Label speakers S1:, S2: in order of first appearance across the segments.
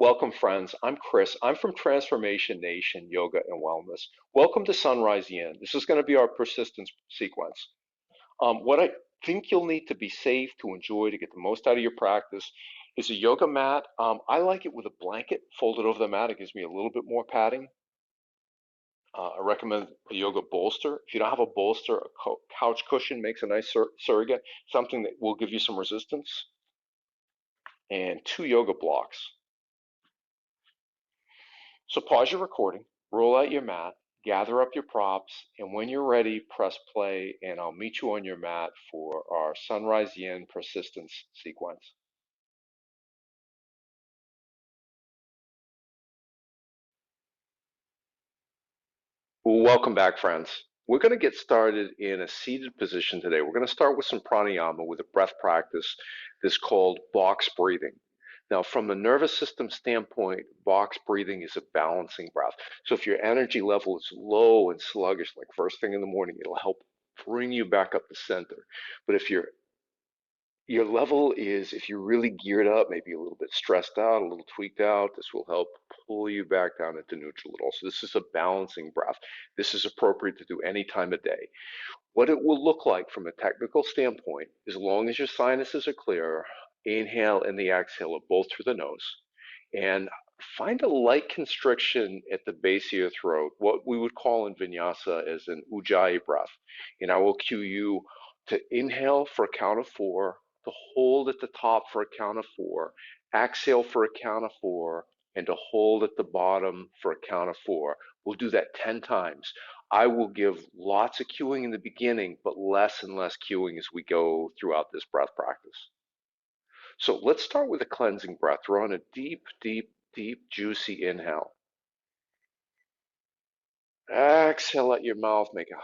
S1: Welcome, friends. I'm Chris. I'm from Transformation Nation Yoga and Wellness. Welcome to Sunrise Yin. This is going to be our persistence sequence. What I think you'll need to be safe, to enjoy, to get the most out of your practice is a yoga mat. I like it with a blanket folded over the mat. It gives me a little bit more padding. I recommend a yoga bolster. If you don't have a bolster, a couch cushion makes a nice surrogate, something that will give you some resistance, and two yoga blocks. So pause your recording, roll out your mat, gather up your props, and when you're ready, press play, and I'll meet you on your mat for our Sunrise Yin persistence sequence. Welcome back, friends. We're going to get started in a seated position today. We're going to start with some pranayama with a breath practice that's called box breathing. Now, from the nervous system standpoint, box breathing is a balancing breath. So if your energy level is low and sluggish, like first thing in the morning, it'll help bring you back up the center. But if your level is, if you're really geared up, maybe a little bit stressed out, a little tweaked out, this will help pull you back down into neutral at all. So this is a balancing breath. This is appropriate to do any time of day. What it will look like from a technical standpoint, as long as your sinuses are clear, inhale and the exhale are both through the nose. And find a light constriction at the base of your throat, what we would call in vinyasa as an ujjayi breath. And I will cue you to inhale for a count of four, to hold at the top for a count of four, exhale for a count of four, and to hold at the bottom for a count of four. We'll do that 10 times. I will give lots of cueing in the beginning, but less and less cueing as we go throughout this breath practice. So let's start with a cleansing breath. We're on a deep, deep, deep, juicy inhale. Exhale at your mouth, make a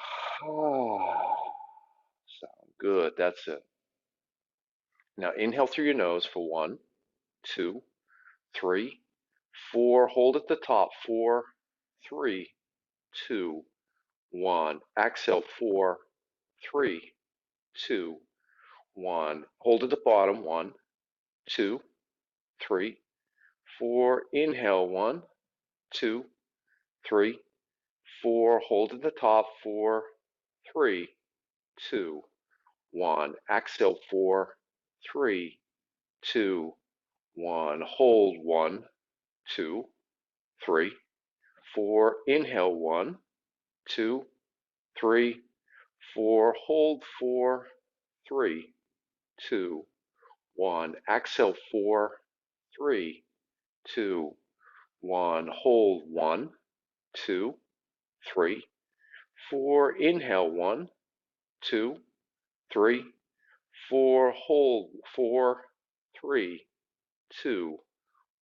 S1: sound. Good, that's it. Now inhale through your nose for one, two, three, four. Hold at the top. Four, three, two, one. Exhale. Four, three, two, one. Hold at the bottom. One, two, three, four. Inhale. One, two, three, four. Hold at the top. Four, three, two, one. Exhale. Four, three, two, one. Hold. One, two, three, four. Inhale. One, two, three, four. Hold. Four, three, two, one. Exhale. Four, three, two, one. Hold. One, two, three, four. Inhale. One, two, three, four. Hold. Four, three, two,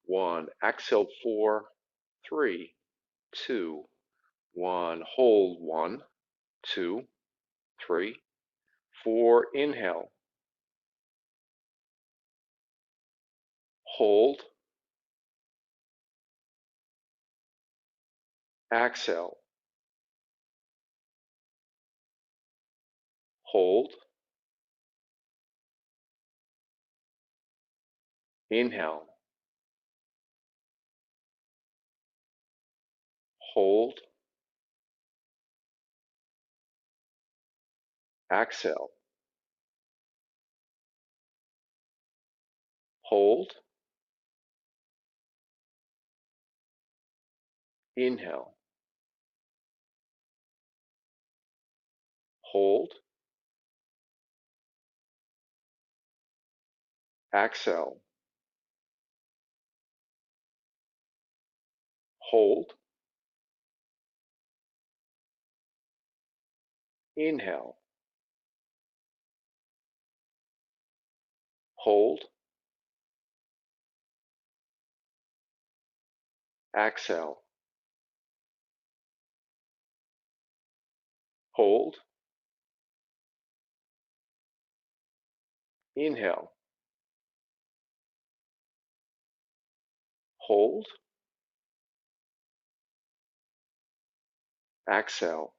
S1: one. Exhale. Four, three, two, one. Hold. One, two, three, four. Inhale. Hold. Exhale. Hold. Inhale. Hold. Exhale. Hold. Inhale. Hold. Exhale. Hold. Inhale. Hold. Exhale. Hold. Inhale. Hold. Exhale.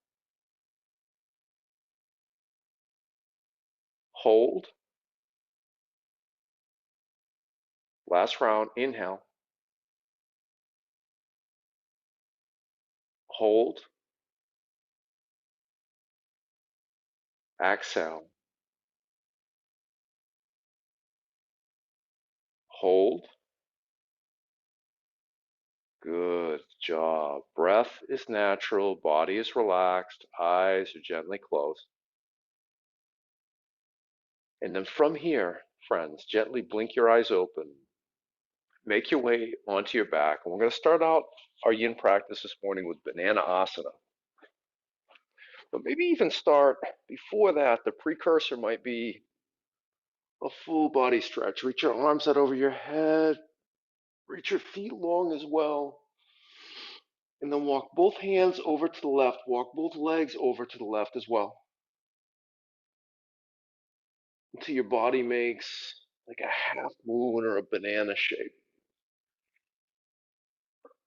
S1: Hold. Last round. Inhale. hold, exhale, hold. Good job. Breath is natural, body is relaxed, eyes are gently closed. And then from here, friends, gently blink your eyes open. Make your way onto your back. And we're going to start out our yin practice this morning with banana asana. But maybe even start before that, the precursor might be a full body stretch. Reach your arms out over your head, reach your feet long as well. And then walk both hands over to the left, walk both legs over to the left as well. Until your body makes like a half moon or a banana shape.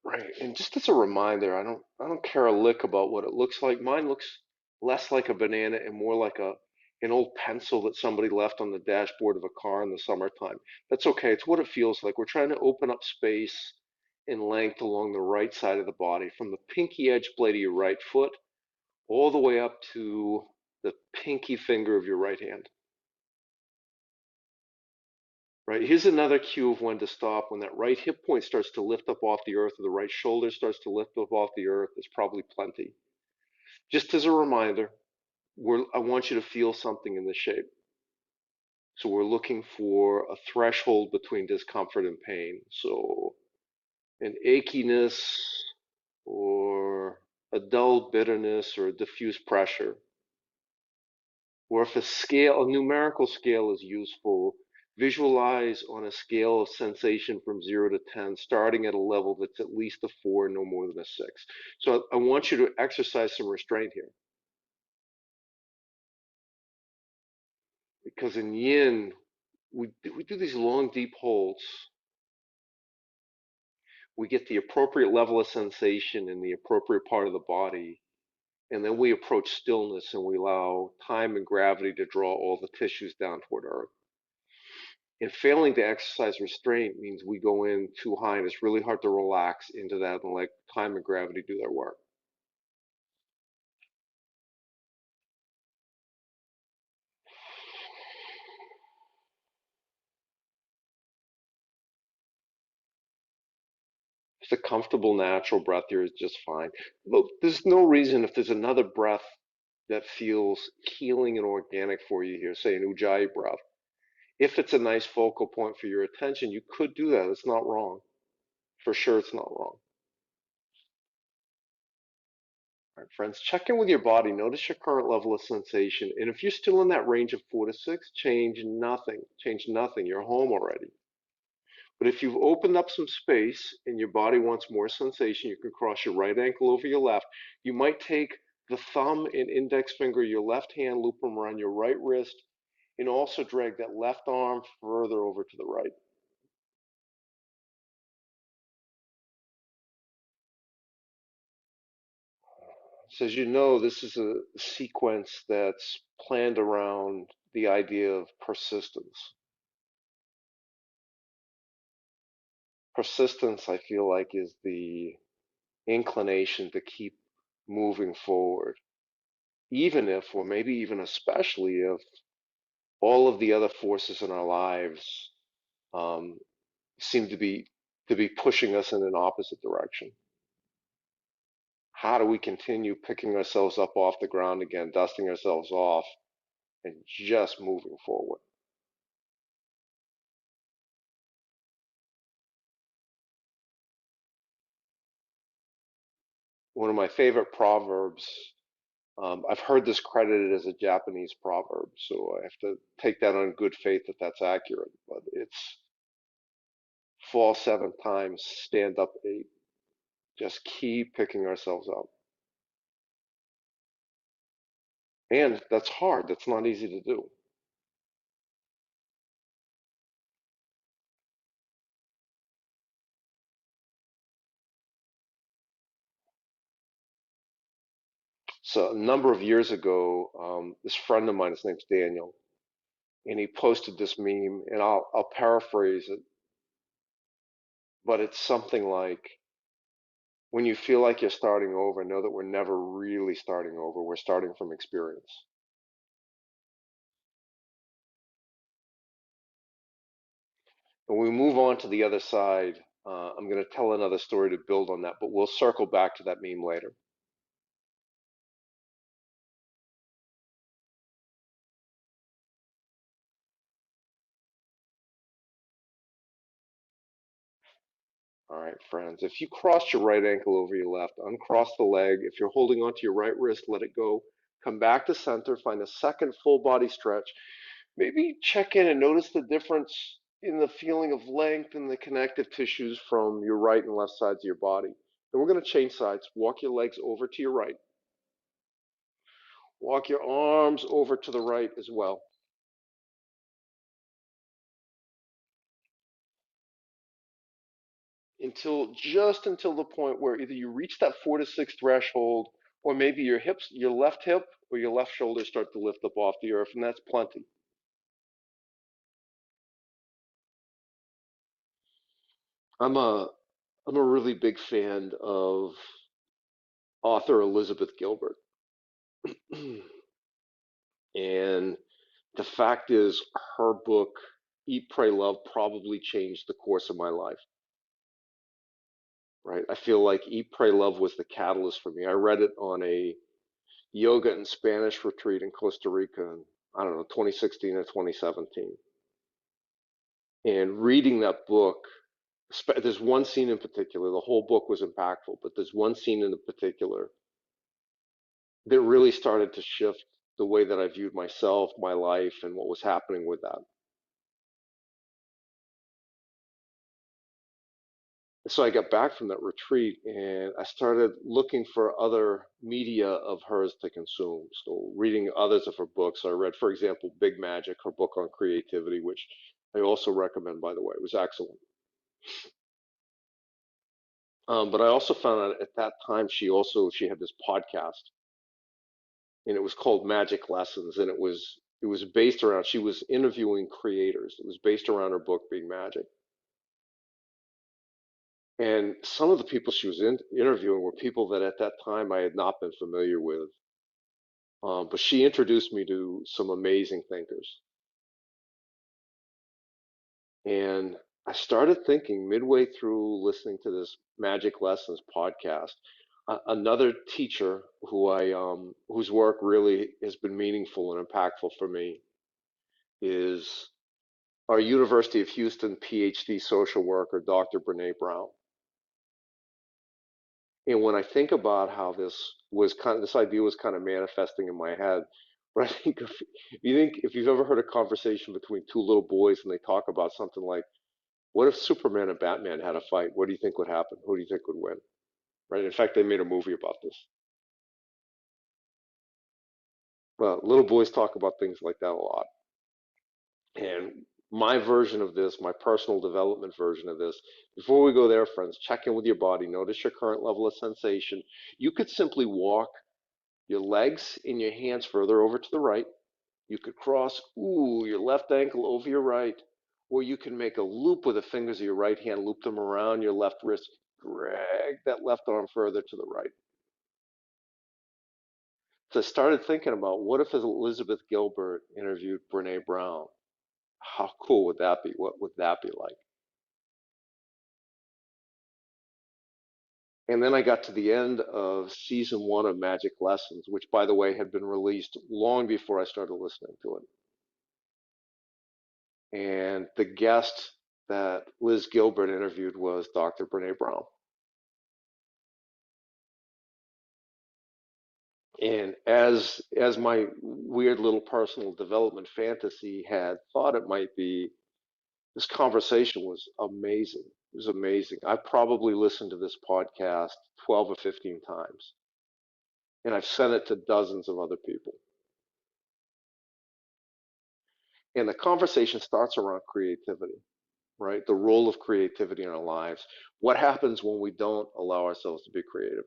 S1: Right. And just as a reminder, I don't care a lick about what it looks like. Mine looks less like a banana and more like an old pencil that somebody left on the dashboard of a car in the summertime. That's okay. It's what it feels like. We're trying to open up space and length along the right side of the body, from the pinky edge blade of your right foot all the way up to the pinky finger of your right hand. Right, here's another cue of when to stop. When that right hip point starts to lift up off the earth, or the right shoulder starts to lift up off the earth, there's probably plenty. Just as a reminder, I want you to feel something in the shape. So we're looking for a threshold between discomfort and pain. So an achiness or a dull bitterness or a diffuse pressure. Or if a numerical scale is useful, visualize on a scale of sensation from 0 to 10, starting at a level that's at least a 4, no more than a 6. So I want you to exercise some restraint here. Because in yin, we do these long, deep holds. We get the appropriate level of sensation in the appropriate part of the body. And then we approach stillness and we allow time and gravity to draw all the tissues down toward earth. And failing to exercise restraint means we go in too high and it's really hard to relax into that and let time and gravity do their work. Just a comfortable, natural breath here is just fine. Look, there's no reason, if there's another breath that feels healing and organic for you here, say an Ujjayi breath, if it's a nice focal point for your attention, you could do that. It's not wrong. For sure, it's not wrong. All right, friends, check in with your body. Notice your current level of sensation. And if you're still in that range of 4 to 6, change nothing. Change nothing. You're home already. But if you've opened up some space and your body wants more sensation, you can cross your right ankle over your left. You might take the thumb and index finger of your left hand, loop them around your right wrist, and also drag that left arm further over to the right. So as you know, this is a sequence that's planned around the idea of persistence. Persistence, I feel like, is the inclination to keep moving forward, even if, or maybe even especially if, all of the other forces in our lives um, seem to be pushing us in an opposite direction. How do we continue picking ourselves up off the ground again, dusting ourselves off, and just moving forward? One of my favorite proverbs, I've heard this credited as a Japanese proverb, so I have to take that on good faith that that's accurate, but it's fall 7 times, stand up 8. Just keep picking ourselves up. And that's hard. That's not easy to do. So a number of years ago, this friend of mine, his name's Daniel, and he posted this meme, and I'll paraphrase it, but it's something like, When you feel like you're starting over, know that we're never really starting over. We're starting from experience. When we move on to the other side, I'm going to tell another story to build on that, but we'll circle back to that meme later. All right, friends. If you crossed your right ankle over your left, uncross the leg. If you're holding onto your right wrist, let it go. Come back to center. Find a second full body stretch. Maybe check in and notice the difference in the feeling of length in the connective tissues from your right and left sides of your body. And we're going to change sides. Walk your legs over to your right. Walk your arms over to the right as well. Until the point where either you reach that 4 to 6 threshold, or maybe your left hip or your left shoulder start to lift up off the earth, and that's plenty. I'm a I'm a really big fan of author Elizabeth Gilbert, and the fact is, her book Eat, Pray, Love probably changed the course of my life. Right? I feel like Eat, Pray, Love was the catalyst for me. I read it on a yoga and Spanish retreat in Costa Rica in, I don't know, 2016 or 2017. And reading that book, there's one scene in particular, the whole book was impactful, but there's one scene in particular that really started to shift the way that I viewed myself, my life, and what was happening with that. So I got back from that retreat and I started looking for other media of hers to consume. So reading others of her books. I read, for example, Big Magic, her book on creativity, which I also recommend, by the way. It was excellent. But I also found out at that time she had this podcast, and it was called Magic Lessons, and it was based around, she was interviewing creators. It was based around her book Big Magic. And some of the people she was interviewing were people that at that time I had not been familiar with. But she introduced me to some amazing thinkers. And I started thinking midway through listening to this Magic Lessons podcast, another teacher whose work really has been meaningful and impactful for me is our University of Houston PhD social worker, Dr. Brene Brown. And when I think about how this idea was kind of manifesting in my head, but I think if you've ever heard a conversation between two little boys and they talk about something like, what if Superman and Batman had a fight? What do you think would happen? Who do you think would win? Right? In fact, they made a movie about this. Well, little boys talk about things like that a lot. And my version of this, my personal development version of this, before we go there, friends, check in with your body. Notice your current level of sensation. You could simply walk your legs and your hands further over to the right. You could cross, your left ankle over your right. Or you can make a loop with the fingers of your right hand, loop them around your left wrist, drag that left arm further to the right. So I started thinking about, what if Elizabeth Gilbert interviewed Brene Brown? How cool would that be? What would that be like? And then I got to the end of season 1 of Magic Lessons, which, by the way, had been released long before I started listening to it. And the guest that Liz Gilbert interviewed was Dr. Brene Brown. And as my weird little personal development fantasy had thought it might be, this conversation was amazing. It was amazing. I probably listened to this podcast 12 or 15 times, and I've sent it to dozens of other people. And the conversation starts around creativity, right? The role of creativity in our lives. What happens when we don't allow ourselves to be creative?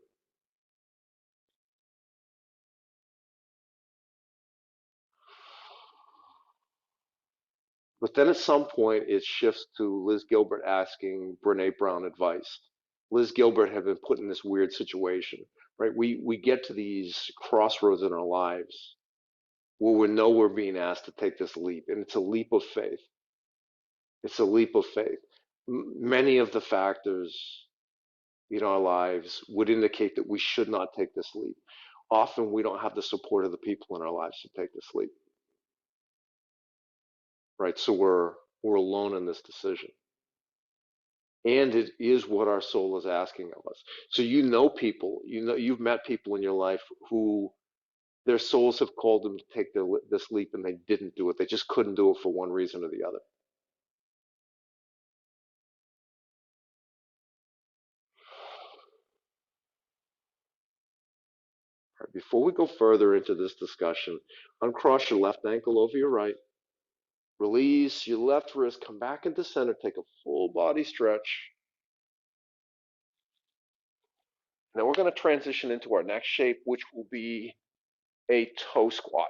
S1: But then at some point, it shifts to Liz Gilbert asking Brene Brown advice. Liz Gilbert have been put in this weird situation, right? We get to these crossroads in our lives where we know we're being asked to take this leap, and it's a leap of faith. It's a leap of faith. Many of the factors in our lives would indicate that we should not take this leap. Often we don't have the support of the people in our lives to take this leap, right? So we're alone in this decision. And it is what our soul is asking of us. So you know people, you've met people in your life who their souls have called them to take this leap and they didn't do it. They just couldn't do it for one reason or the other. Right, before we go further into this discussion, uncross your left ankle over your right. Release your left wrist, come back into center, take a full body stretch. Now we're going to transition into our next shape, which will be a toe squat.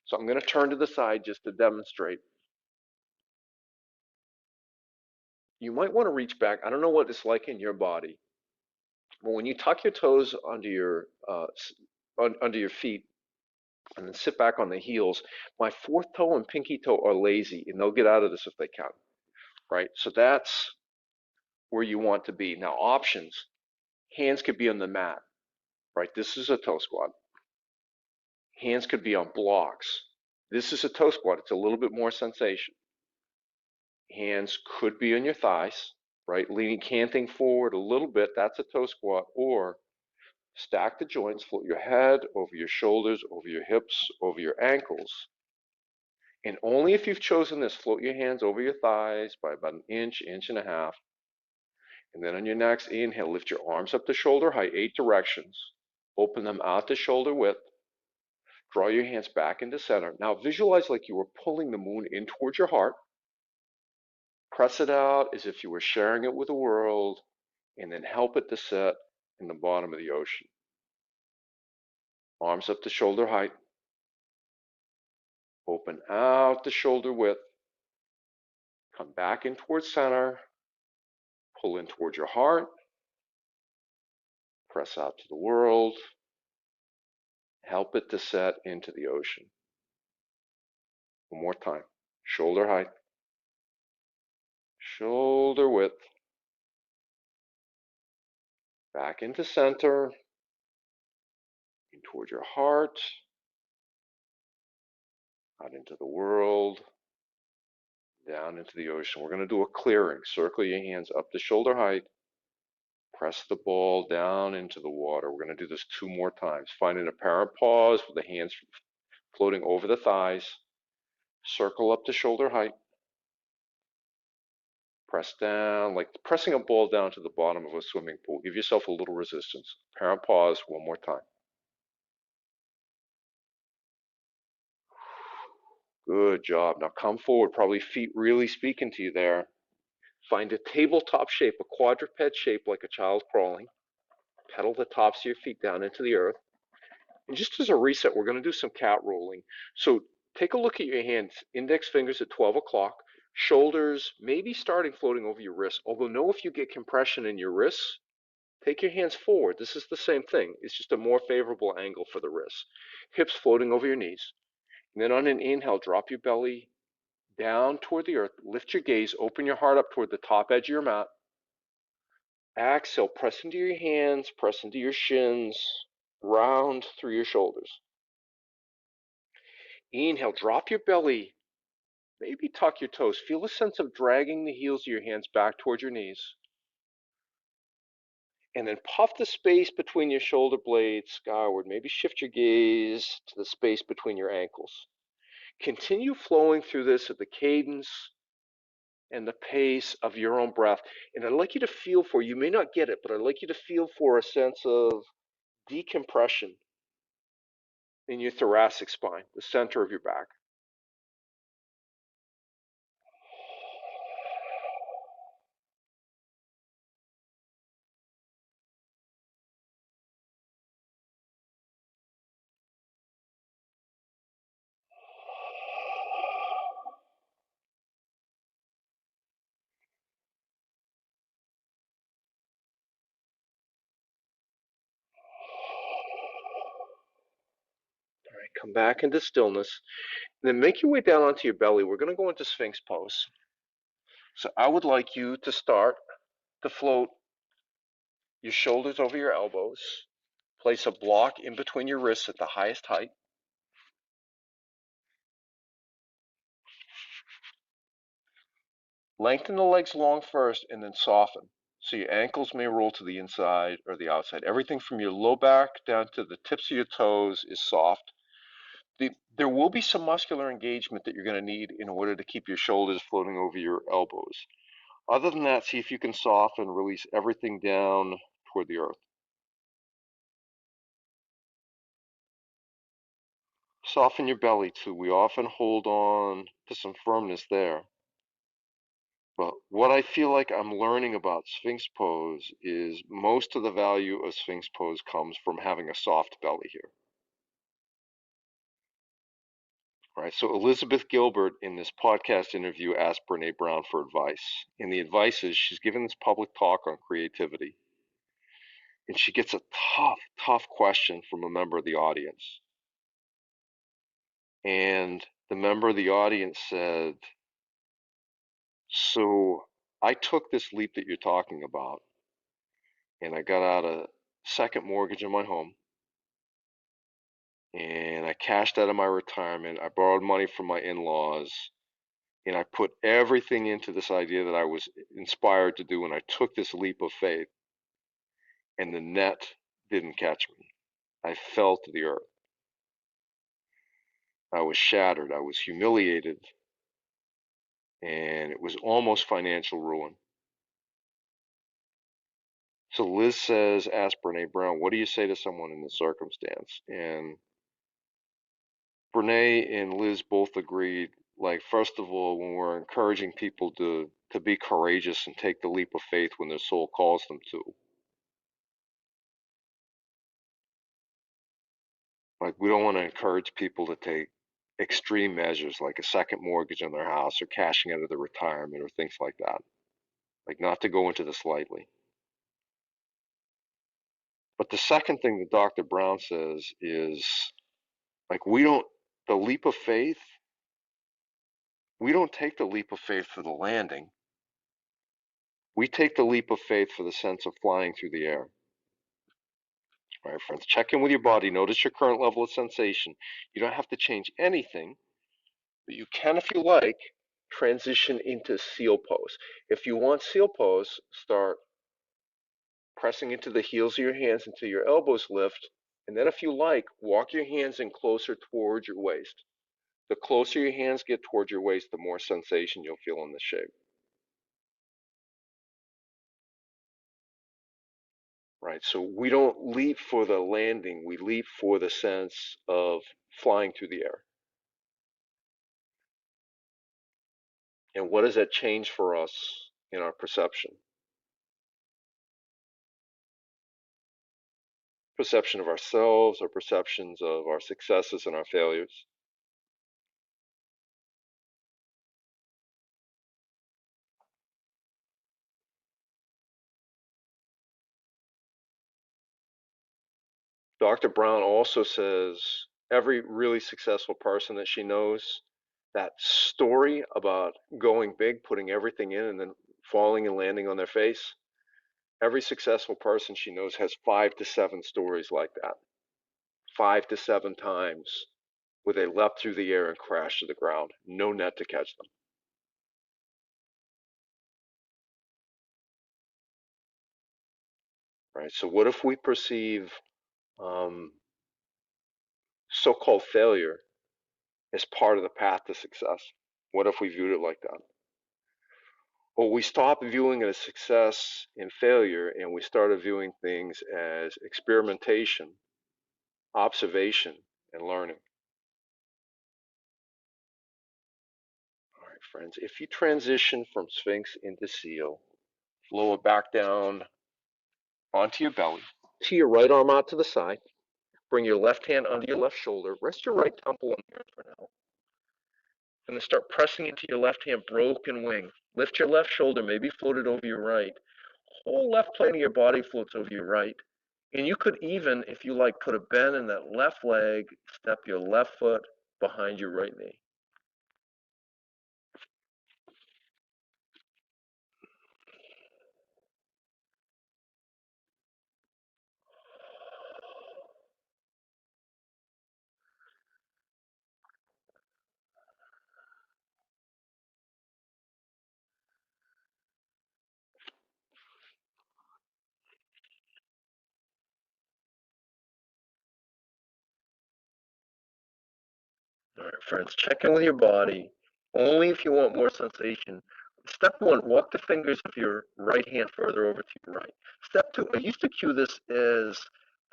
S1: So I'm going to turn to the side just to demonstrate. You might want to reach back. I don't know what it's like in your body, but when you tuck your toes under your feet and then sit back on the heels, my fourth toe and pinky toe are lazy, and they'll get out of this if they can. Right? So that's where you want to be. Now options. Hands could be on the mat. Right? This is a toe squat. Hands could be on blocks. This is a toe squat. It's a little bit more sensation. Hands could be on your thighs, right? Leaning, canting forward a little bit. That's a toe squat. Or stack the joints, float your head over your shoulders, over your hips, over your ankles. And only if you've chosen this, float your hands over your thighs by about an inch, inch and a half. And then on your next inhale, lift your arms up to shoulder height, 8 directions. Open them out to shoulder width. Draw your hands back into center. Now visualize like you were pulling the moon in towards your heart. Press it out as if you were sharing it with the world, and then help it to set in the bottom of the ocean. Arms up to shoulder height. Open out to shoulder width. Come back in towards center. Pull in towards your heart. Press out to the world. Help it to set into the ocean. One more time. Shoulder height. Shoulder width. Back into center. In towards your heart. Out into the world. Down into the ocean. We're going to do a clearing. Circle your hands up to shoulder height. Press the ball down into the water. We're going to do this 2 more times. Find an apparent pause with the hands floating over the thighs. Circle up to shoulder height. Press down, like pressing a ball down to the bottom of a swimming pool. Give yourself a little resistance. Apparent pause 1 more time. Good job. Now come forward, probably feet really speaking to you there. Find a tabletop shape, a quadruped shape like a child crawling. Pedal the tops of your feet down into the earth. And just as a reset, we're going to do some cat rolling. So take a look at your hands, index fingers at 12 o'clock, shoulders maybe starting floating over your wrists. Although know if you get compression in your wrists, take your hands forward. This is the same thing. It's just a more favorable angle for the wrists. Hips floating over your knees. And then on an inhale, drop your belly down toward the earth. Lift your gaze. Open your heart up toward the top edge of your mat. Exhale, press into your hands, press into your shins, round through your shoulders. Inhale, drop your belly, maybe tuck your toes. Feel a sense of dragging the heels of your hands back towards your knees. And then puff the space between your shoulder blades skyward. Maybe shift your gaze to the space between your ankles. Continue flowing through this at the cadence and the pace of your own breath. And I'd like you to feel for, you may not get it, but I'd like you to feel for a sense of decompression in your thoracic spine, the center of your back. Come back into stillness. And then make your way down onto your belly. We're going to go into Sphinx pose. So I would like you to start to float your shoulders over your elbows. Place a block in between your wrists at the highest height. Lengthen the legs long first and then soften. So your ankles may roll to the inside or the outside. Everything from your low back down to the tips of your toes is soft. There will be some muscular engagement that you're going to need in order to keep your shoulders floating over your elbows. Other than that, see if you can soften, release everything down toward the earth. Soften your belly too. We often hold on to some firmness there. But what I feel like I'm learning about Sphinx pose is most of the value of Sphinx pose comes from having a soft belly here. All right, so Elizabeth Gilbert in this podcast interview asked Brene Brown for advice. And the advice is she's giving this public talk on creativity. And she gets a tough question from a member of the audience. And the member of the audience said, so I took this leap that you're talking about, and I got out a second mortgage on my home, and I cashed out of my retirement. I borrowed money from my in-laws, and I put everything into this idea that I was inspired to do, and I took this leap of faith, and the net didn't catch me. I fell to the earth. I was shattered. I was humiliated, and it was almost financial ruin. So Liz says, ask Brene Brown, what do you say to someone in this circumstance? And Brene and Liz both agreed, like, first of all, when we're encouraging people to be courageous and take the leap of faith when their soul calls them to, like, we don't want to encourage people to take extreme measures like a second mortgage on their house or cashing out of their retirement or things like that. Like, not to go into this lightly. But the second thing that Dr. Brown says is, like, the leap of faith, we don't take the leap of faith for the landing. We take the leap of faith for the sense of flying through the air. All right, friends, check in with your body. Notice your current level of sensation. You don't have to change anything, but you can, if you like, transition into seal pose. If you want seal pose, start pressing into the heels of your hands until your elbows lift. And then, if you like, walk your hands in closer towards your waist. The closer your hands get towards your waist, the more sensation you'll feel in the shape. Right, so we don't leap for the landing, we leap for the sense of flying through the air. And what does that change for us in our perception? Perception of ourselves, our perceptions of our successes and our failures. Dr. Brown also says every really successful person that she knows, that story about going big, putting everything in, and then falling and landing on their face, every successful person she knows has 5 to 7 stories like that. 5 to 7 times where they leapt through the air and crashed to the ground, no net to catch them. Right? So what if we perceive so-called failure as part of the path to success? What if we viewed it like that? Or we stop viewing it as success and failure, and we started viewing things as experimentation, observation, and learning. All right, friends, if you transition from Sphinx into Seal, lower back down onto your belly, to your right arm out to the side, bring your left hand under your left shoulder, rest your right temple on the earth for now, and then start pressing into your left hand, broken wing. Lift your left shoulder, maybe float it over your right. Whole left plane of your body floats over your right.
S2: And you could even, if you like, put a bend in that left leg, step your left foot behind your right knee. All right, friends, check in with your body only if you want more sensation. Step one, walk the fingers of your right hand further over to your right. Step two, I used to cue this as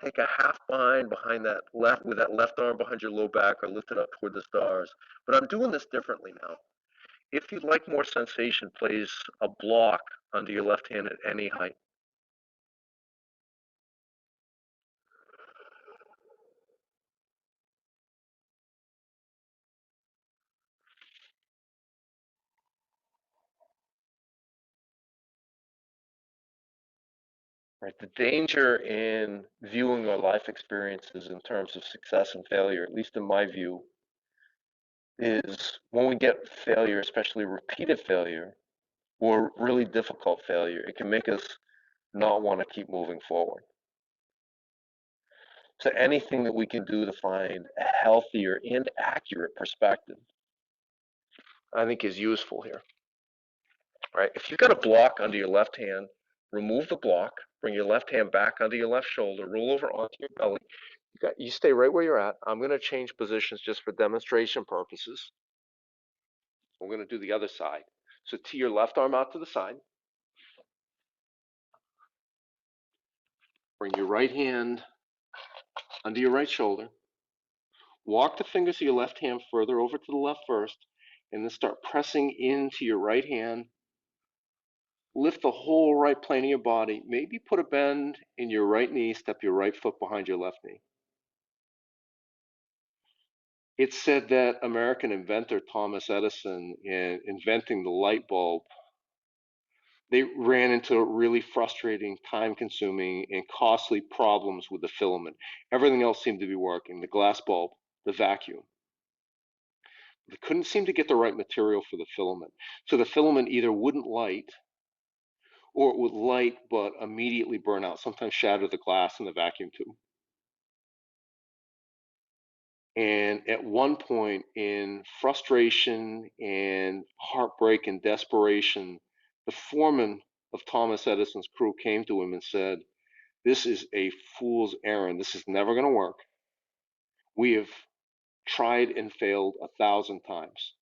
S2: take a half bind behind that left, with that left arm behind your low back or lift it up toward the stars. But I'm doing this differently now. If you'd like more sensation, place a block under your left hand at any height. Right. The danger in viewing our life experiences in terms of success and failure, at least in my view, is when we get failure, especially repeated failure or really difficult failure, it can make us not want to keep moving forward. So anything that we can do to find a healthier and accurate perspective, I think is useful here. Right? If you've got a block under your left hand, remove the block, bring your left hand back under your left shoulder, roll over onto your belly. You stay right where you're at. I'm going to change positions just for demonstration purposes. We're going to do the other side. So tee your left arm out to the side. Bring your right hand under your right shoulder. Walk the fingers of your left hand further over to the left first, and then start pressing into your right hand. Lift the whole right plane of your body. Maybe put a bend in your right knee. Step your right foot behind your left knee. It's said that American inventor Thomas Edison, in inventing the light bulb, they ran into really frustrating, time-consuming, and costly problems with the filament. Everything else seemed to be working: the glass bulb, the vacuum. They couldn't seem to get the right material for the filament. So the filament either wouldn't light, or it would light but immediately burn out, sometimes shatter the glass in the vacuum tube. And at one point, in frustration and heartbreak and desperation, the foreman of Thomas Edison's crew came to him and said, "This is a fool's errand. This is never going to work. We have tried and failed 1,000 times."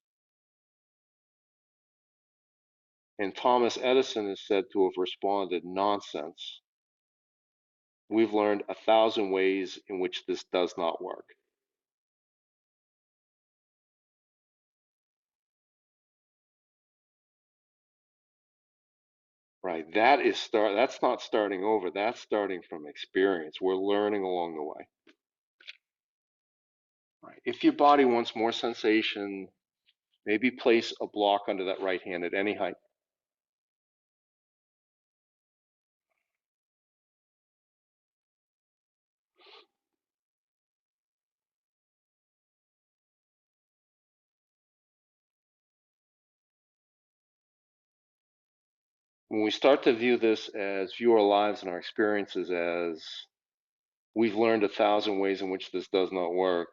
S2: And Thomas Edison is said to have responded, "Nonsense. We've learned 1,000 ways in which this does not work." Right? That's not starting over. That's starting from experience. We're learning along the way. Right. If your body wants more sensation, maybe place a block under that right hand at any height. When we start to view our lives and our experiences as we've learned 1,000 ways in which this does not work,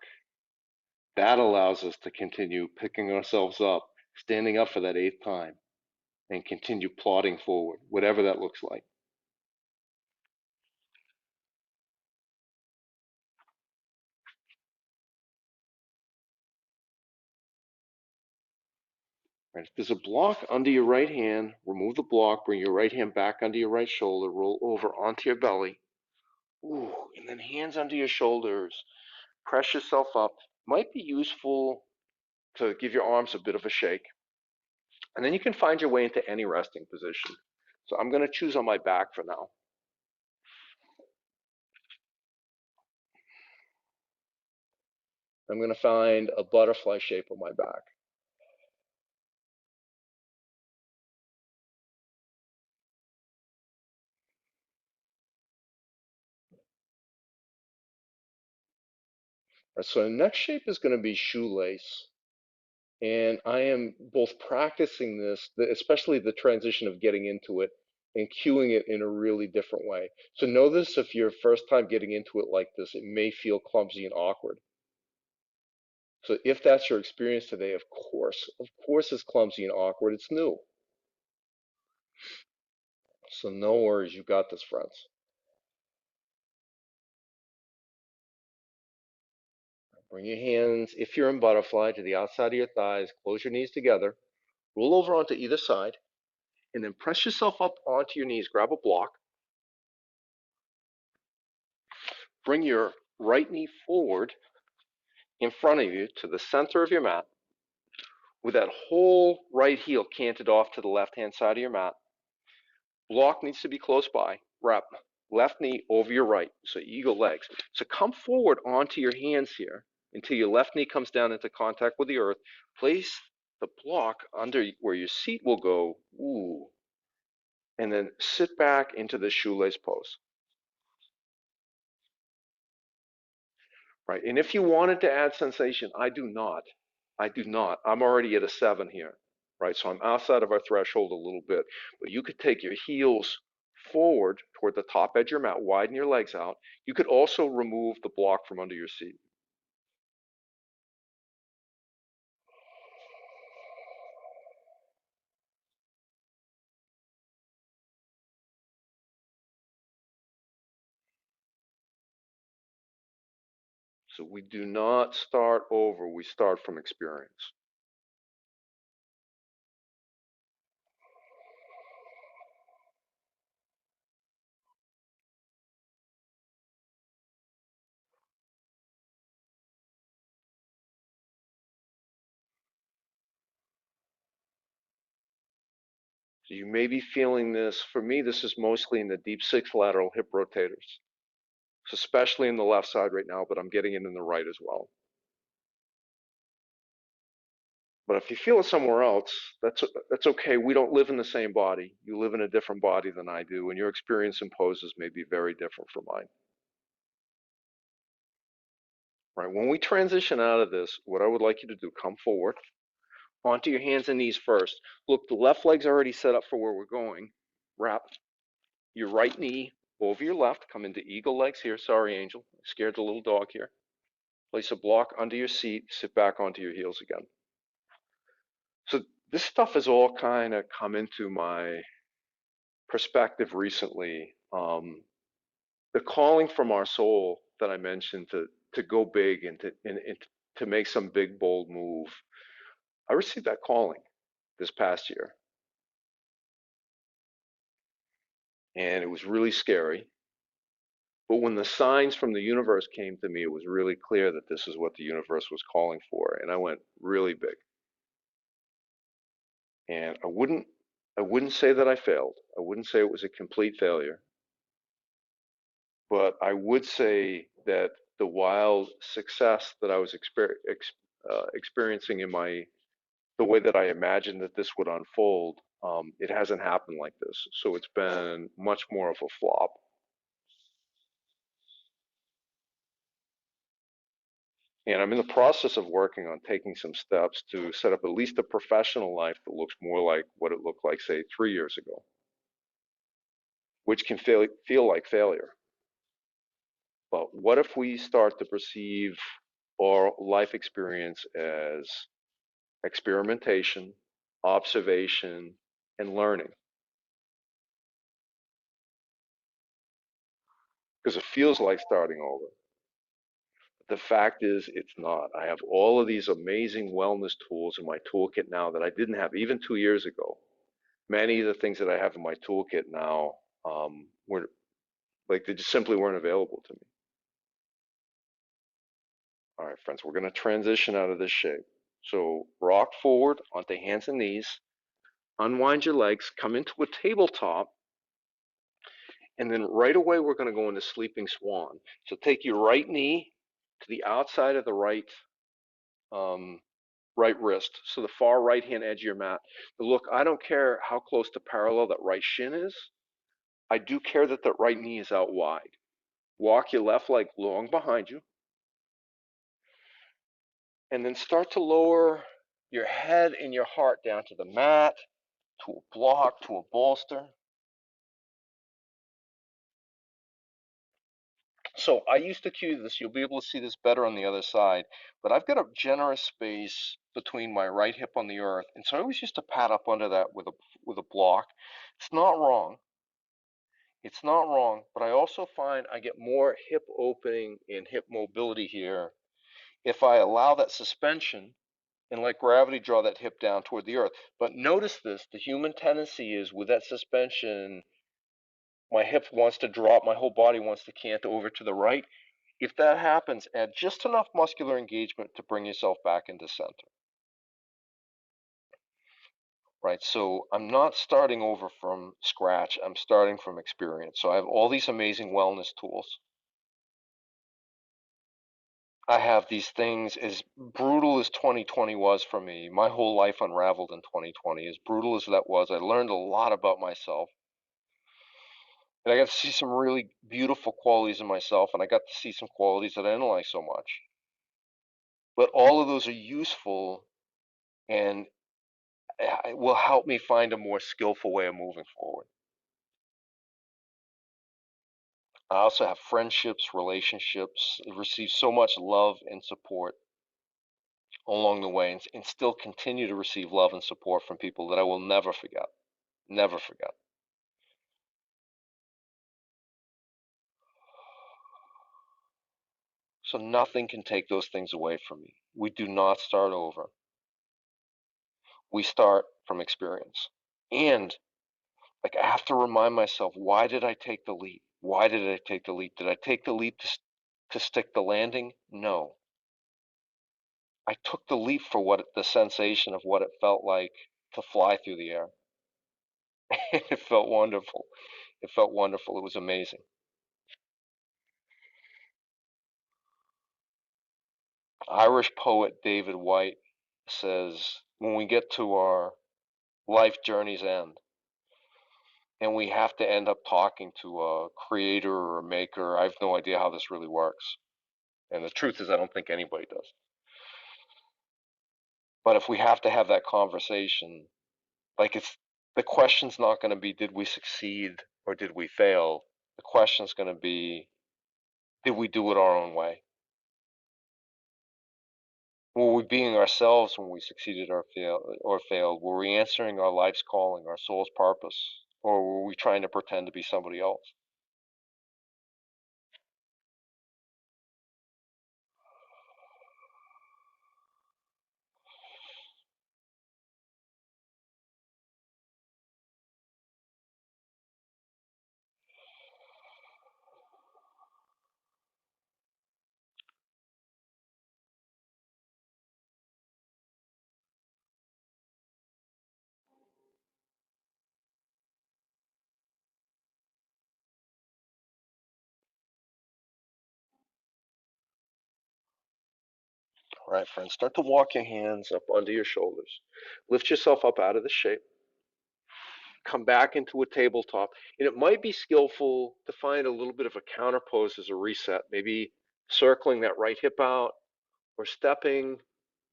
S2: that allows us to continue picking ourselves up, standing up for that eighth time, and continue plodding forward, whatever that looks like. Right. If there's a block under your right hand, remove the block, bring your right hand back under your right shoulder, roll over onto your belly. Ooh, and then hands under your shoulders. Press yourself up. Might be useful to give your arms a bit of a shake. And then you can find your way into any resting position. So I'm going to choose on my back for now. I'm going to find a butterfly shape on my back.
S1: Right, so the next shape is going to be shoelace. And I am both practicing this, especially the transition of getting into it and cueing it in a really different way. So notice if you're first time getting into it like this, it may feel clumsy and awkward. So if that's your experience today, of course it's clumsy and awkward. It's new. So no worries, you got this, friends. Bring your hands, if you're in butterfly, to the outside of your thighs. Close your knees together. Roll over onto either side. And then press yourself up onto your knees. Grab a block. Bring your right knee forward in front of you to the center of your mat with that whole right heel canted off to the left-hand side of your mat. Block needs to be close by. Wrap left knee over your right, so eagle legs. So come forward onto your hands here until your left knee comes down into contact with the earth. Place the block under where your seat will go. Ooh. And then sit back into the shoelace pose. Right. And if you wanted to add sensation, I do not. I do not. I'm already at a 7 here. Right. So I'm outside of our threshold a little bit. But you could take your heels forward toward the top edge of your mat, widen your legs out. You could also remove the block from under your seat. So we do not start over, we start from experience. So you may be feeling this. For me, this is mostly in the deep six lateral hip rotators, so especially in the left side right now, but I'm getting it in the right as well. But if you feel it somewhere else, that's okay. We don't live in the same body. You live in a different body than I do, and your experience in poses may be very different from mine. Right? When we transition out of this, what I would like you to do, come forward onto your hands and knees first. Look, the left leg's already set up for where we're going. Wrap your right knee over your left. Come into eagle legs here. Sorry, Angel. I scared the little dog here. Place a block under your seat. Sit back onto your heels again. So this stuff has all kind of come into my perspective recently. The calling from our soul that I mentioned to go big and to make some big bold move. I received that calling this past year, and it was really scary. But when the signs from the universe came to me, it was really clear that this is what the universe was calling for, and I went really big. And I wouldn't say that I failed. I wouldn't say it was a complete failure, but I would say that the wild success that I was experiencing in the way that I imagined that this would unfold, it hasn't happened like this. So it's been much more of a flop. And I'm in the process of working on taking some steps to set up at least a professional life that looks more like what it looked like, say, 3 years ago, which can feel like failure. But what if we start to perceive our life experience as experimentation, observation, and learning? Because it feels like starting over. The fact is, it's not. I have all of these amazing wellness tools in my toolkit now that I didn't have even 2 years ago. Many of the things that I have in my toolkit now were like they just simply weren't available to me. All right, friends, we're going to transition out of this shape. So rock forward onto hands and knees, unwind your legs, come into a tabletop, and then right away we're going to go into sleeping swan. So take your right knee to the outside of the um, right wrist, so the far right hand edge of your mat. But look, I don't care how close to parallel that right shin is. I do care that that right knee is out wide. Walk your left leg long behind you. And then start to lower your head and your heart down to the mat, to a block, to a bolster. So I used to cue this. You'll be able to see this better on the other side. But I've got a generous space between my right hip on the earth, and so I always used to pat up under that with a block. It's not wrong. It's not wrong, but I also find I get more hip opening and hip mobility here if I allow that suspension and let gravity draw that hip down toward the earth. But notice this, the human tendency is with that suspension, my hip wants to drop, my whole body wants to cant over to the right. If that happens, add just enough muscular engagement to bring yourself back into center. Right, so I'm not starting over from scratch, I'm starting from experience. So I have all these amazing wellness tools. I have these things, as brutal as 2020 was for me. My whole life unraveled in 2020. As brutal as that was, I learned a lot about myself. And I got to see some really beautiful qualities in myself, and I got to see some qualities that I didn't like so much. But all of those are useful and it will help me find a more skillful way of moving forward. I also have friendships, relationships, receive so much love and support along the way, and still continue to receive love and support from people that I will never forget. Never forget. So nothing can take those things away from me. We do not start over. We start from experience. And like I have to remind myself, why did I take the leap? Why did I take the leap? Did I take the leap to stick the landing? No. I took the leap for what the sensation of what it felt like to fly through the air. It felt wonderful. It felt wonderful. It was amazing. Irish poet David Whyte says, when we get to our life journey's end and we have to end up talking to a creator or a maker, I have no idea how this really works. And the truth is, I don't think anybody does. But if we have to have that conversation, like the question's not going to be, did we succeed or did we fail? The question's going to be, did we do it our own way? Were we being ourselves when we succeeded or failed? Were we answering our life's calling, our soul's purpose? Or were we trying to pretend to be somebody else? All right, friends, start to walk your hands up under your shoulders. Lift yourself up out of the shape. Come back into a tabletop. And it might be skillful to find a little bit of a counter pose as a reset, maybe circling that right hip out or stepping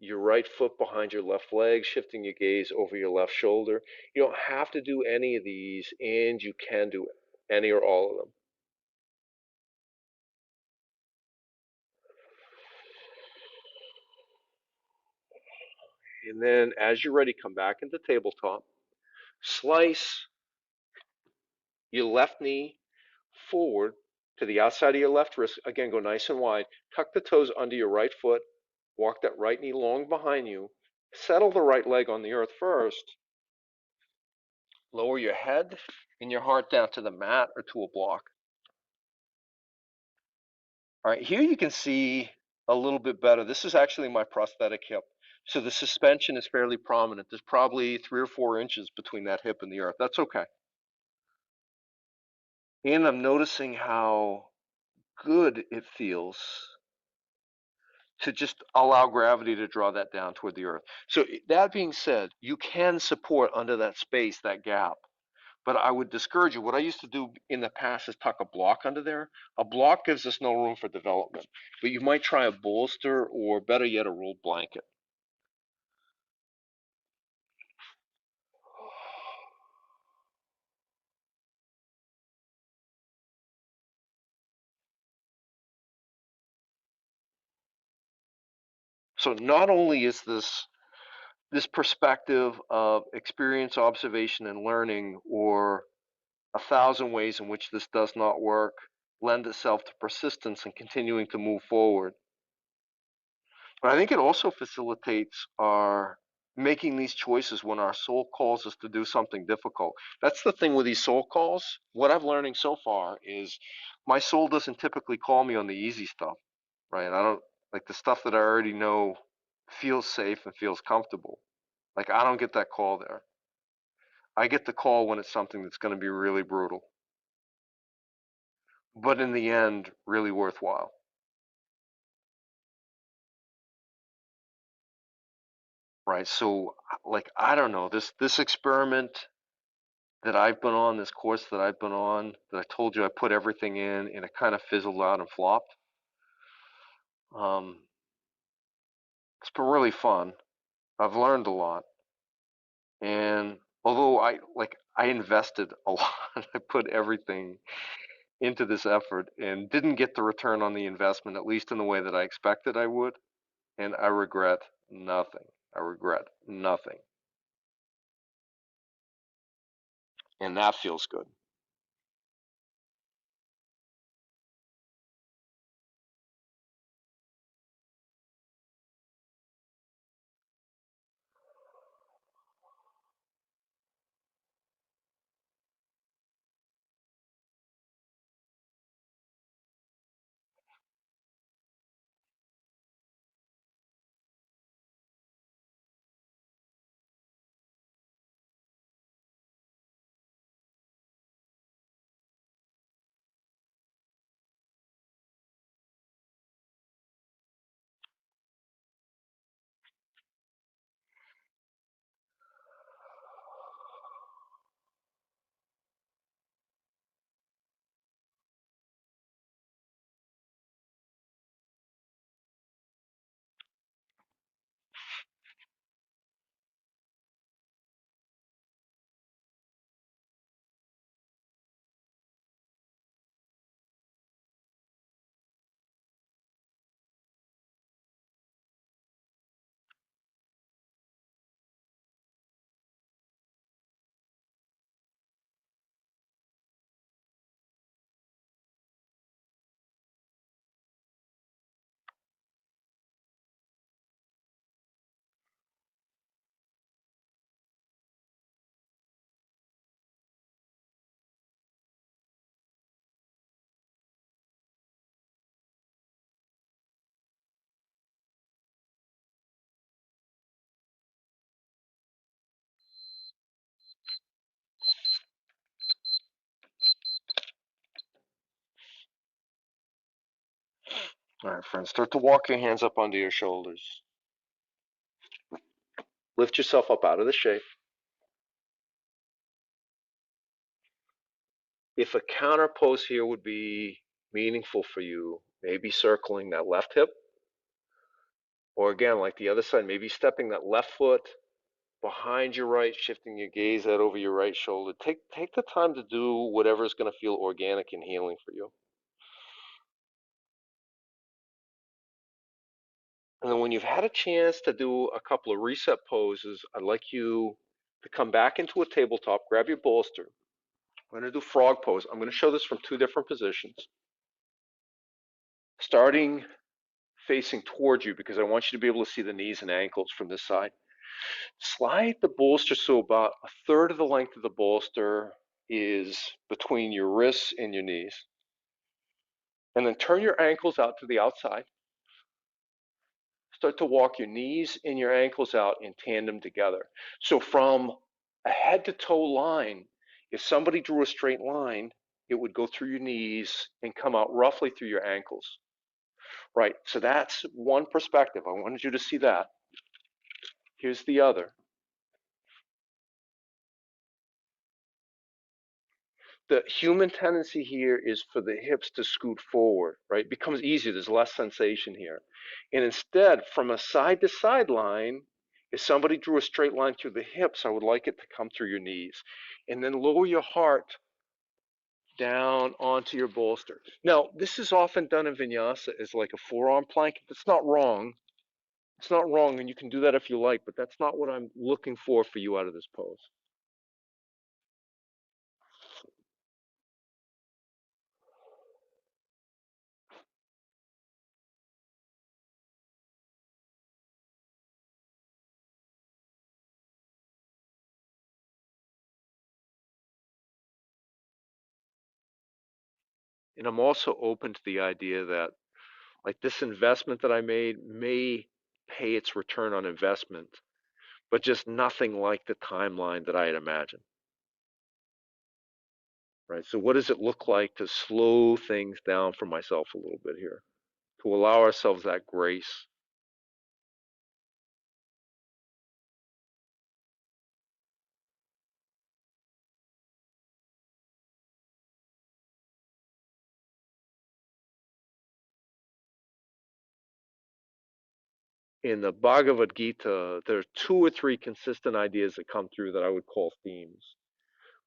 S1: your right foot behind your left leg, shifting your gaze over your left shoulder. You don't have to do any of these, and you can do any or all of them. And then as you're ready, come back into tabletop. Slice your left knee forward to the outside of your left wrist. Again, go nice and wide. Tuck the toes under your right foot. Walk that right knee long behind you. Settle the right leg on the earth first. Lower your head and your heart down to the mat or to a block. All right, here you can see a little bit better. This is actually my prosthetic hip. So the suspension is fairly prominent. There's probably 3 or 4 inches between that hip and the earth. That's okay. And I'm noticing how good it feels to just allow gravity to draw that down toward the earth. So that being said, you can support under that space, that gap.
S2: But I would discourage you. What I used to do in the past is tuck a block under there. A block gives us no room for development, but you might try a bolster or better yet, a rolled blanket. So not only is this perspective of experience, observation, and learning, or a thousand ways in which this does not work, lend itself to persistence and continuing to move forward. But I think it also facilitates our making these choices when our soul calls us to do something difficult. That's the thing with these soul calls. What I'm learning so far is my soul doesn't typically call me on the easy stuff, right? I don't like the stuff that I already know feels safe and feels comfortable. Like I don't get that call there. I get the call when it's something that's going to be really brutal, but in the end, really worthwhile. Right? So, like, I don't know, this experiment that I've been on, this course that I've been on, that I told you I put everything in, and it kind of fizzled out and flopped. Um, it's been really fun. I've learned a lot, and although I invested a lot, I put everything into this effort and didn't get the return on the investment, at least in the way that I expected I would, and I regret nothing. I regret nothing, and that feels good. All right, friends, start to walk your hands up under your shoulders. Lift yourself up out of the shape. If a counter pose here would be meaningful for you, maybe circling that left hip, or again, like the other side, maybe stepping that left foot behind your right, shifting your gaze out over your right shoulder. Take the time to do whatever is going to feel organic and healing for you. And then when you've had a chance to do a couple of reset poses, I'd like you to come back into a tabletop, grab your bolster. We're going to do frog pose. I'm going to show this from two different positions. Starting facing towards you because I want you to be able to see the knees and ankles from this side. Slide the bolster so about a third of the length of the bolster is between your wrists and your knees. And then turn your ankles out to the outside. Start to walk your knees and your ankles out in tandem together. So from a head to toe line, if somebody drew a straight line, it would go through your knees and come out roughly through your ankles. Right, so that's one perspective. I wanted you to see that. Here's the other.
S1: The human tendency here is for the hips to scoot forward, right? It becomes easier. There's less sensation here. And instead, from a side to side line, if somebody drew a straight line through the hips, I would like it to come through your knees. And then lower your heart down onto your bolster. Now, this is often done in vinyasa as like a forearm plank. That's not wrong. It's not wrong, and you can do that if you like, but that's not what I'm looking for you out of this pose. And I'm also open to the idea that like this investment that I made may pay its return on investment, but just nothing like the timeline that I had imagined. Right. So what does it look like to slow things down for myself a little bit here, to allow ourselves that grace? In the Bhagavad Gita, there are two or three consistent ideas that come through that I would call themes.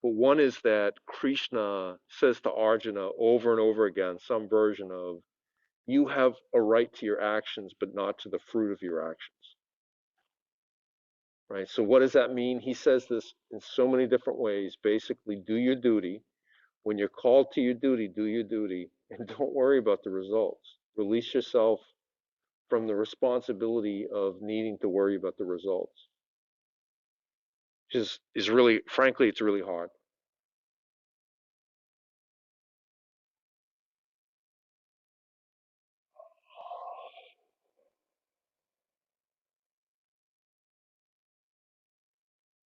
S1: But one is that Krishna says to Arjuna over and over again, some version of, you have a right to your actions, but not to the fruit of your actions. Right? So what does that mean? He says this in so many different ways. Basically, do your duty. When you're called to your duty, do your duty, and don't worry about the results. Release yourself from the responsibility of needing to worry about the results. Just is really, frankly, it's really hard.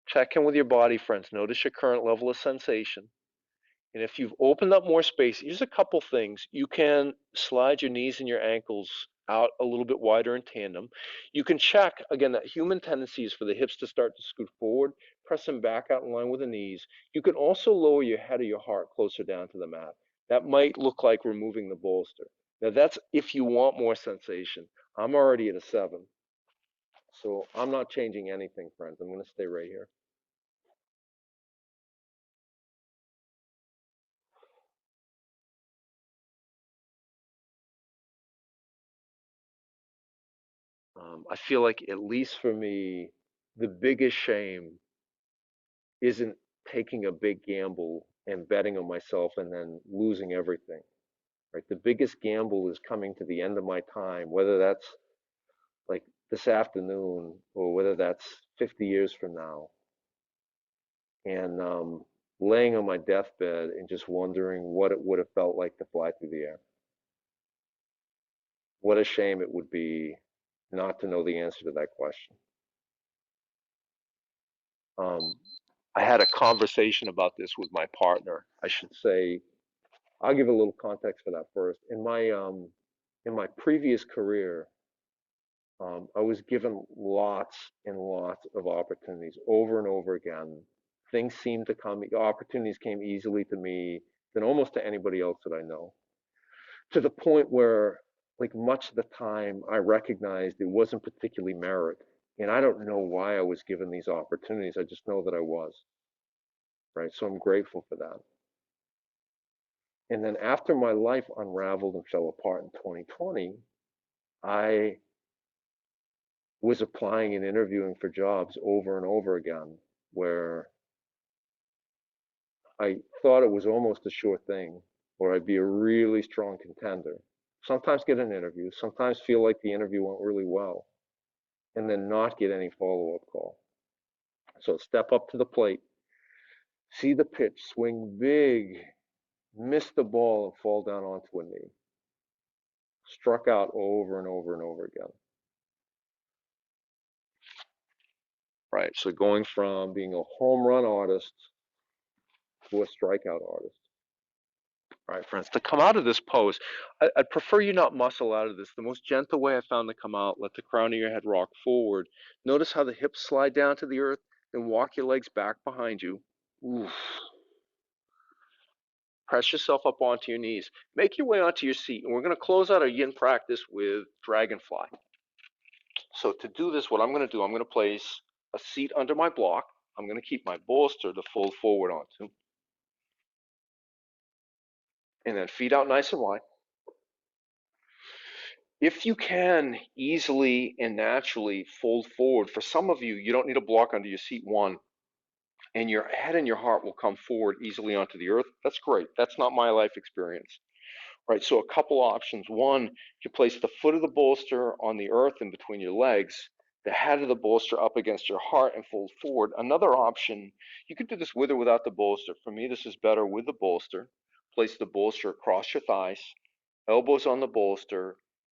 S1: Check in with your body, friends. Notice your current level of sensation. And if you've opened up more space, here's a couple things. You can slide your knees and your ankles out a little bit wider in tandem. You can check, again, that human tendency is for the hips to start to scoot forward, press them back out in line with the knees. You can also lower your head or your heart closer down to the mat. That might look like removing the bolster. Now, that's if you want more sensation. I'm already at a 7, so I'm not changing anything, friends. I'm going to stay right here. I feel like, at least for me, the biggest shame isn't taking a big gamble and betting on myself and then losing everything. Right? The biggest gamble is coming to the end of my time, whether that's like this afternoon or whether that's 50 years from now, and laying on my deathbed and just wondering what it would have felt like to fly through the air. What a shame it would be not to know the answer to that question. Um, I had a conversation about this with my partner. I should say, I'll give a little context for that first. In my previous career, I was given lots and lots of opportunities over and over again. Things seemed to come, opportunities came easily to me than almost to anybody else that I know. To the point where, like, much of the time, I recognized it wasn't particularly merit. And I don't know why I was given these opportunities. I just know that I was, right? So I'm grateful for that. And then after my life unraveled and fell apart in 2020, I was applying and interviewing for jobs over and over again where I thought it was almost a sure thing, or I'd be a really strong contender. Sometimes get an interview, sometimes feel like the interview went really well, and then not get any follow-up call. So step up to the plate, see the pitch, swing big, miss the ball and fall down onto a knee. Struck out over and over and over again. Right. So going from being a home run artist to a strikeout artist. All right, friends, to come out of this pose, I'd prefer you not muscle out of this. The most gentle way I found to come out, let the crown of your head rock forward. Notice how the hips slide down to the earth, then walk your legs back behind you. Oof. Press yourself up onto your knees. Make your way onto your seat. And we're going to close out our yin practice with dragonfly. So to do this, what I'm going to do, I'm going to place a seat under my block. I'm going to keep my bolster to fold forward onto. And then feet out nice and wide. If you can easily and naturally fold forward, for some of you, you don't need a block under your seat, one, and your head and your heart will come forward easily onto the earth. That's great. That's not my life experience. Right, so a couple options. One, you place the foot of the bolster on the earth in between your legs, the head of the bolster up against your heart and fold forward. Another option, you could do this with or without the bolster. For me, this is better with the bolster. Place the bolster across your thighs, elbows on the bolster,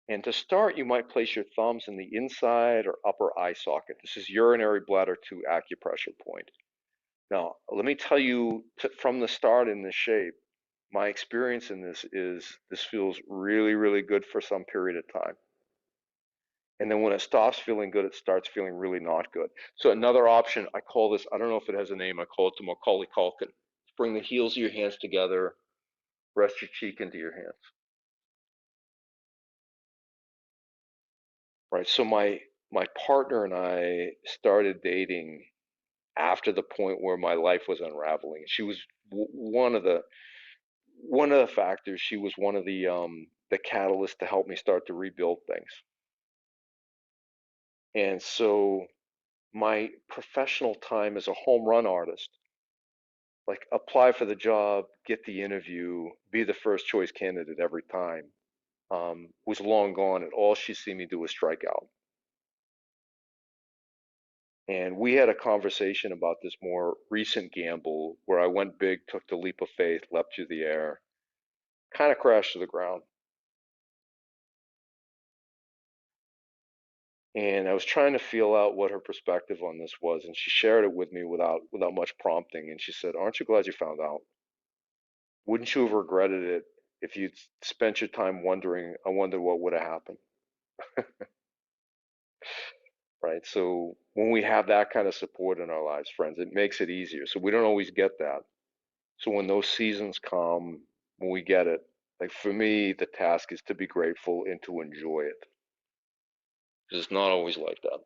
S1: and to start, you might place your thumbs in the inside or upper eye socket. This is urinary bladder 2 acupressure point. Now, let me tell you from the start in this shape, my experience in this is this feels really, really good for some period of time. And then when it stops feeling good, it starts feeling really not good. So another option, I call this, I don't know if it has a name, I call it the Macaulay Culkin. Bring the heels of your hands together, rest your cheek into your hands. Right, so my partner and I started dating after the point where my life was unraveling. She was one of the factors. She was one of the catalysts to help me start to rebuild things. And so my professional time as a home run artist, like apply for the job, get the interview, be the first choice candidate every time, was long gone. And all she see me do was strike out. And we had a conversation about this more recent gamble where I went big, took the leap of faith, leapt through the air, kind of crashed to the ground. And I was trying to feel out what her perspective on this was, and she shared it with me without much prompting. And she said, "Aren't you glad you found out? Wouldn't you have regretted it if you'd spent your time wondering, I wonder what would have happened?" Right? So when we have that kind of support in our lives, friends, it makes it easier. So we don't always get that. So when those seasons come, when we get it, like for me, the task is to be grateful and to enjoy it. It's not always like that.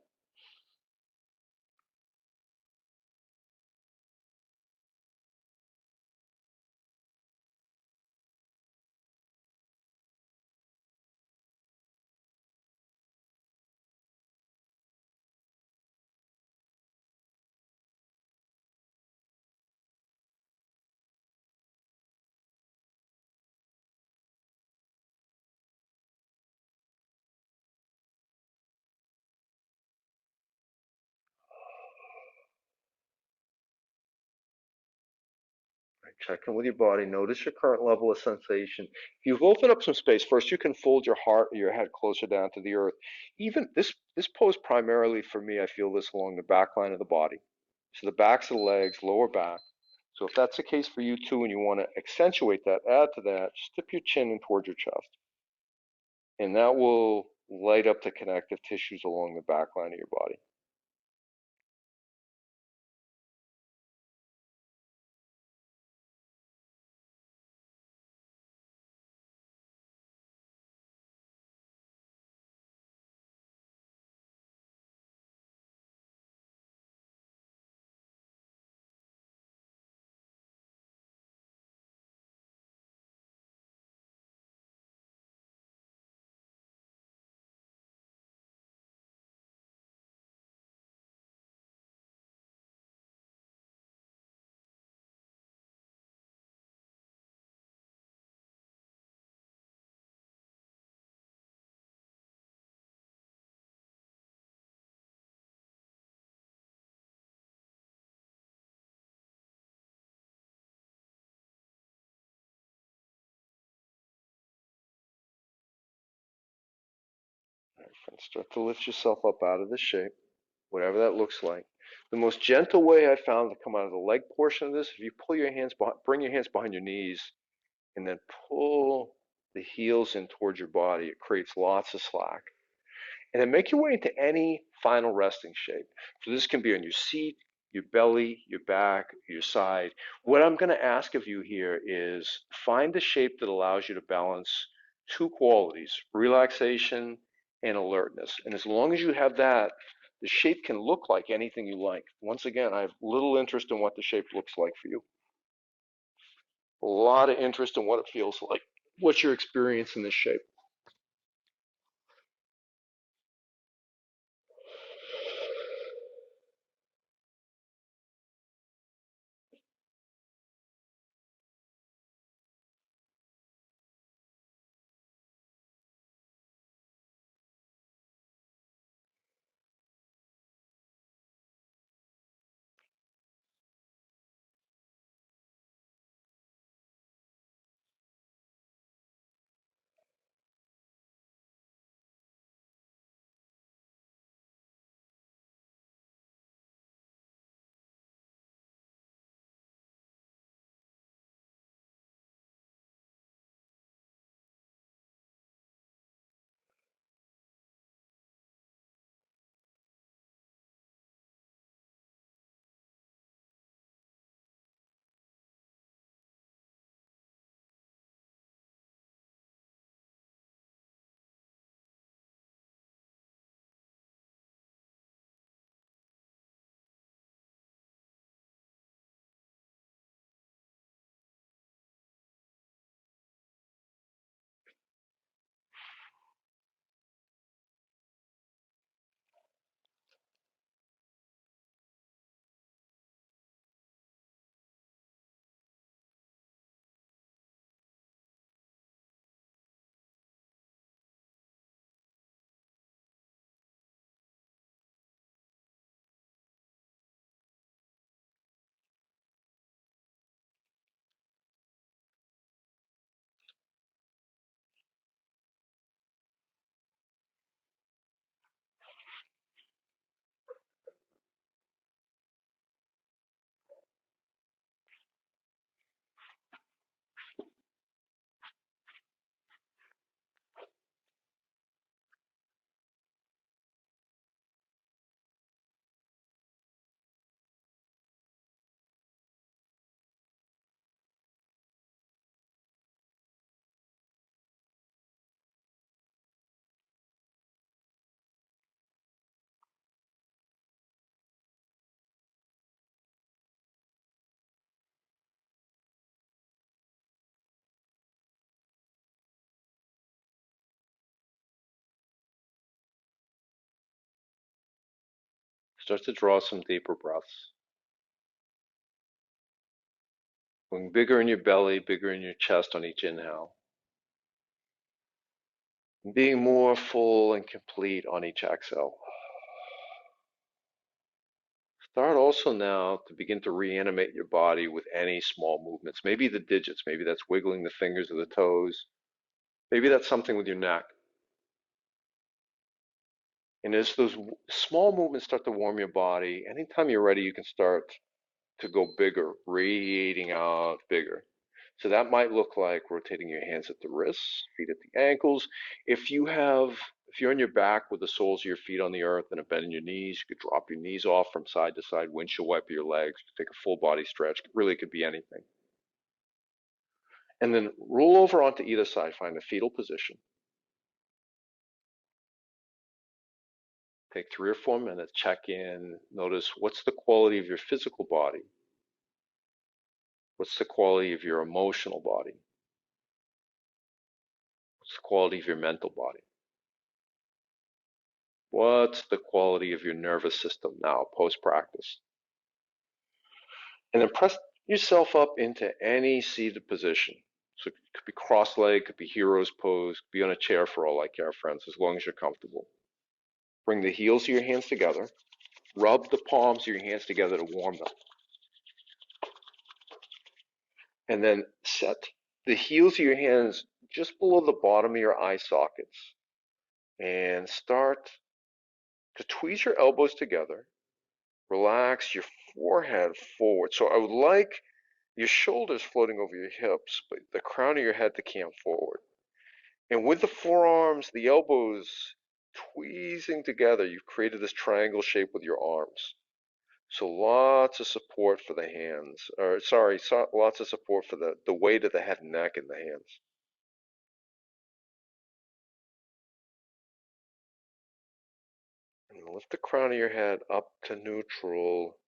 S1: Check in with your body. Notice your current level of sensation. If you've opened up some space, first you can fold your heart or your head closer down to the earth. Even this pose primarily for me, I feel this along the back line of the body. So the backs of the legs, lower back. So if that's the case for you too, and you want to accentuate that, add to that, just dip your chin in towards your chest. And that will light up the connective tissues along the back line of your body. And start to lift yourself up out of the shape, whatever that looks like. The most gentle way I found to come out of the leg portion of this, if you pull your hands behind, bring your hands behind your knees, and then pull the heels in towards your body, it creates lots of slack. And then make your way into any final resting shape. So this can be on your seat, your belly, your back, your side. What I'm going to ask of you here is find the shape that allows you to balance two qualities, relaxation and alertness. And as long as you have that, the shape can look like anything you like. Once again, I have little interest in what the shape looks like for you. A lot of interest in what it feels like. What's your experience in this shape? Start to draw some deeper breaths. Going bigger in your belly, bigger in your chest on each inhale. Being more full and complete on each exhale. Start also now to begin to reanimate your body with any small movements. Maybe the digits, maybe that's wiggling the fingers or the toes. Maybe that's something with your neck. And as those small movements start to warm your body, anytime you're ready, you can start to go bigger, radiating out bigger. So that might look like rotating your hands at the wrists, feet at the ankles. If you're on your back with the soles of your feet on the earth and a bend in your knees, you could drop your knees off from side to side, windshield wiper your legs, take a full body stretch. It really could be anything. And then roll over onto either side, find a fetal position. Take 3 or 4 minutes, check in, notice what's the quality of your physical body? What's the quality of your emotional body? What's the quality of your mental body? What's the quality of your nervous system now, post practice? And then press yourself up into any seated position. So it could be cross legged, could be hero's pose, could be on a chair for all I care, friends, as long as you're comfortable. Bring the heels of your hands together. Rub the palms of your hands together to warm them. And then set the heels of your hands just below the bottom of your eye sockets. And start to tweeze your elbows together. Relax your forehead forward. So I would like your shoulders floating over your hips, but the crown of your head to cam forward. And with the forearms, the elbows tweezing together, you've created this triangle shape with your arms. So lots of support for the hands, or sorry, lots of support for the weight of the head and neck in the hands. And lift the crown of your head up to neutral.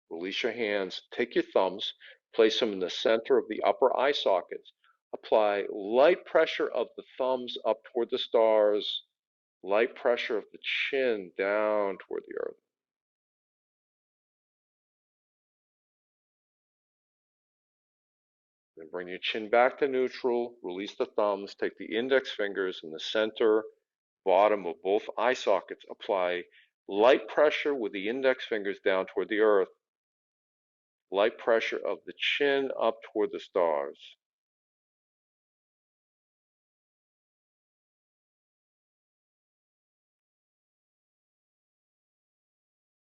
S1: Release your hands. Take your thumbs, place them in the center of the upper eye sockets. Apply light pressure of the thumbs up toward the stars, light pressure of the chin down toward the earth. Then bring your chin back to neutral. Release the thumbs. Take the index fingers in the center, bottom of both eye sockets. Apply light pressure with the index fingers down toward the earth. Light pressure of the chin up toward the stars.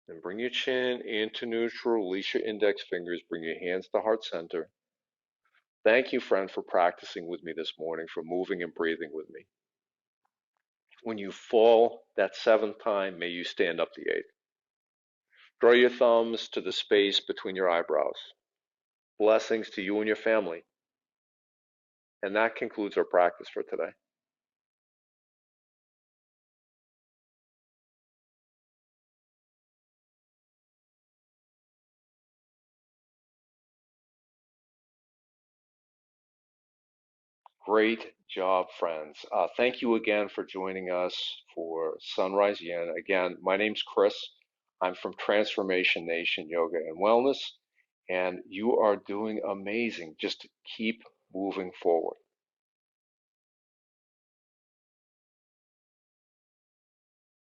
S1: Then bring your chin into neutral. Release your index fingers. Bring your hands to heart center. Thank you, friend, for practicing with me this morning, for moving and breathing with me. When you fall that seventh time, may you stand up the eighth. Draw your thumbs to the space between your eyebrows. Blessings to you and your family. And that concludes our practice for today. Great job, friends. Thank you again for joining us for Sunrise Yin. Again, my name's Chris. I'm from Transformation Nation Yoga and Wellness, and you are doing amazing. Just keep moving forward.